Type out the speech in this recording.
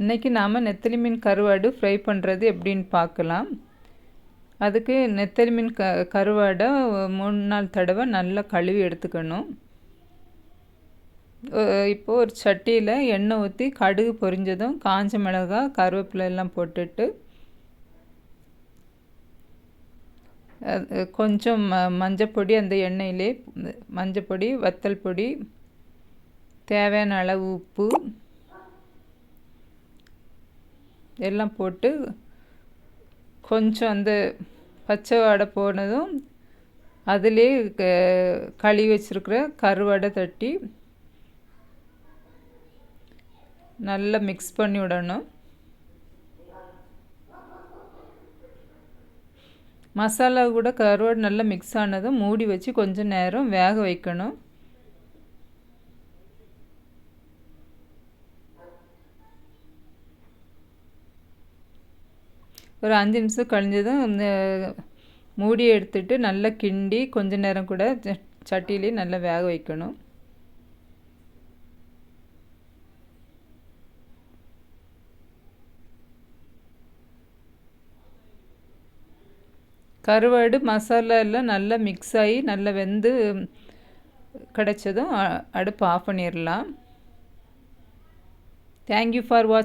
இன்றைக்கி நாம் நெத்தலி மீன் கருவாடு ஃப்ரை பண்ணுறது எப்படின்னு பார்க்கலாம். அதுக்கு நெத்தலி மீன் கருவாடை 3-4 தடவை நல்லா கழுவி எடுத்துக்கணும். இப்போது ஒரு சட்டியில் எண்ணெய் ஊற்றி கடுகு பொரிஞ்சதும் காஞ்ச மிளகாய் கருவேப்பிலை எல்லாம் போட்டுட்டு கொஞ்சம் மஞ்சப்பொடி அந்த எண்ணெயிலே மஞ்சப்பொடி வத்தல் பொடி தேவையான அளவு உப்பு எல்லாம் போட்டு கொஞ்சம் அந்த பச்சை வாடை போனதும் அதிலே கழுவி வச்சுருக்கிற கருவாடை தட்டி நல்லா மிக்ஸ் பண்ணி விடணும். மசாலா கூட கருவாடு நல்லா மிக்ஸ் ஆனதும் மூடி வச்சு கொஞ்சம் நேரம் வேக வைக்கணும். ஒரு 5 நிமிஷம் கழிஞ்சதும் இந்த மூடியை எடுத்துட்டு நல்லா கிண்டி கொஞ்ச நேரம் கூட சட்டியிலே நல்லா வேக வைக்கணும். கருவாடு மசாலா எல்லாம் நல்லா மிக்ஸ் ஆகி நல்லா வெந்து கிடைச்சதும் அடுப்பு ஆஃப் பண்ணிடலாம். தேங்க்யூ ஃபார் வாட்சிங்.